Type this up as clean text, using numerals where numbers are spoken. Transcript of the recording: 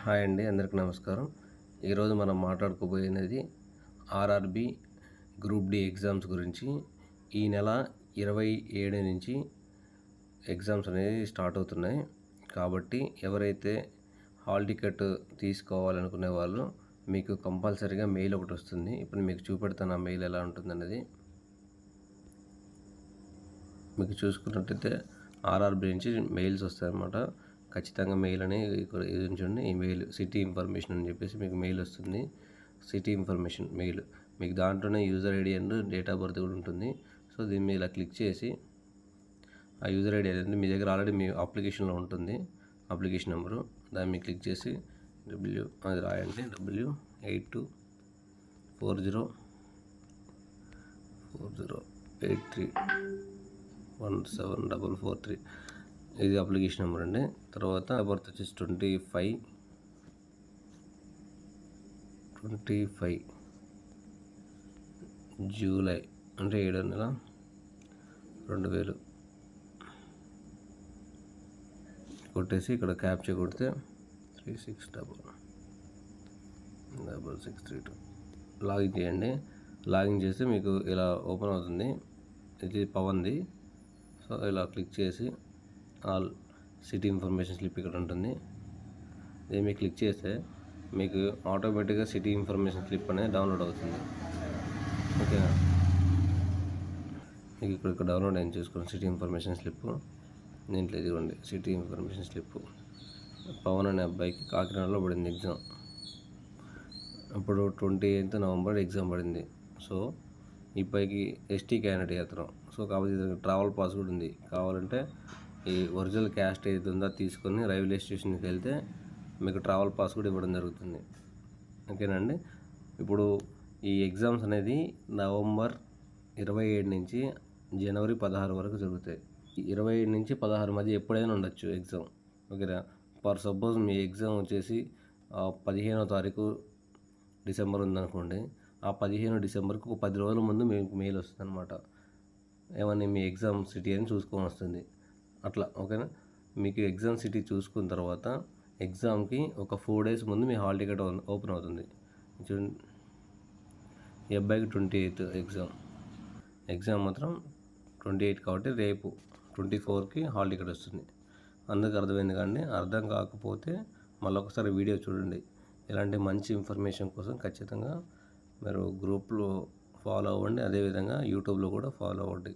Hi అండి, అందరికీ నమస్కారం. ఈరోజు మనం మాట్లాడుకోబోయేది ఆర్ఆర్బి గ్రూప్ డి ఎగ్జామ్స్ గురించి. ఈ నెల 27 నుంచి ఎగ్జామ్స్ అనేవి స్టార్ట్ అవుతున్నాయి. కాబట్టి ఎవరైతే హాల్ టికెట్ తీసుకోవాలనుకునే వాళ్ళు మీకు కంపల్సరీగా మెయిల్ ఒకటి వస్తుంది. ఇప్పుడు మీకు చూపెడతాను ఆ మెయిల్ ఎలా ఉంటుందనేది. మీకు చూసుకున్నట్టయితే ఆర్ఆర్బి నుంచి మెయిల్స్ వస్తాయన్నమాట. ఖచ్చితంగా మెయిల్ అని ఇక్కడ ఇది ఉంచండి. ఈ మెయిల్ సిటీ ఇన్ఫర్మేషన్ అని చెప్పేసి మీకు మెయిల్ వస్తుంది. సిటీ ఇన్ఫర్మేషన్ మెయిల్ మీకు దాంట్లోనే user ID and date of birth కూడా ఉంటుంది. సో దీని మీద ఇలా క్లిక్ చేసి ఆ యూజర్ ఐడి అనేది మీ దగ్గర ఆల్రెడీ మీ అప్లికేషన్లో ఉంటుంది. అప్లికేషన్ నెంబరు దాన్ని మీరు క్లిక్ చేసి అది రాయండి. W824083174443 ఇది అప్లికేషన్ నెంబర్ అండి. తర్వాత బర్త్ వచ్చేసి 25 జూలై అంటే 7వ నెల 2000 కొట్టేసి ఇక్కడ క్యాప్చర్ కొడితే 366632 లాగిన్ చేయండి. లాగిన్ చేస్తే మీకు ఇలా ఓపెన్ అవుతుంది. ఇది పవన్ది. సో ఇలా క్లిక్ చేసి ఆల్ సిటీ ఇన్ఫర్మేషన్ స్లిప్ ఇక్కడ ఉంటుంది. దీన్ని మీరు క్లిక్ చేస్తే మీకు ఆటోమేటిక్గా సిటీ ఇన్ఫర్మేషన్ స్లిప్ అనేది డౌన్లోడ్ అవుతుంది. ఓకేనా, మీకు ఇక్కడ డౌన్లోడ్ అయింది చూసుకోండి. సిటీ ఇన్ఫర్మేషన్ స్లిప్ దీంట్లో ఇదిగోండి సిటీ ఇన్ఫర్మేషన్ స్లిప్. పవన్ అనే అబ్బాయికి కాకినాడలో పడింది ఎగ్జామ్. అప్పుడు 28 నవంబర్ ఎగ్జామ్ పడింది. సో ఈ పైకి ఎస్టీ క్యాండిడేట్ అతను. సో కాబట్టి ట్రావెల్ పాస్ కూడా ఉంది. కావాలంటే ఈ ఒరిజినల్ క్యాస్ట్ ఏది ఉందో తీసుకొని రైల్వే స్టేషన్కి వెళ్తే మీకు ట్రావెల్ పాస్ కూడా ఇవ్వడం జరుగుతుంది. ఓకేనండి. ఇప్పుడు ఈ ఎగ్జామ్స్ అనేది నవంబర్ 27 నుంచి జనవరి 16 వరకు జరుగుతాయి. 27 నుంచి 16 మధ్య ఎప్పుడైనా ఉండొచ్చు ఎగ్జామ్. ఓకేనా. ఫర్ సపోజ్ మీ ఎగ్జామ్ వచ్చేసి 15వ తారీఖు డిసెంబర్ ఉందనుకోండి. ఆ 15 డిసెంబర్కి ఒక 10 రోజుల ముందు మీకు మెయిల్ వస్తుంది అనమాట. ఏమని మీ ఎగ్జామ్ సిటీ అని చూసుకొని వస్తుంది అట్లా. ఓకేనా. మీకు ఎగ్జామ్ సిటీ చూసుకున్న తర్వాత ఎగ్జామ్కి ఒక 4 days ముందు మీ హాల్ టికెట్ ఓపెన్ అవుతుంది. చూడండి, ఈ అబ్బాయికి 28 ఎగ్జామ్ మాత్రం 28 కాబట్టి రేపు 24కి హాల్ టికెట్ వస్తుంది. అందుకు అర్థమైంది. కానీ అర్థం కాకపోతే మళ్ళీ ఒకసారి వీడియో చూడండి. ఇలాంటి మంచి ఇన్ఫర్మేషన్ కోసం ఖచ్చితంగా మీరు గ్రూప్లో ఫాలో అవ్వండి. అదేవిధంగా యూట్యూబ్లో కూడా ఫాలో అవ్వండి.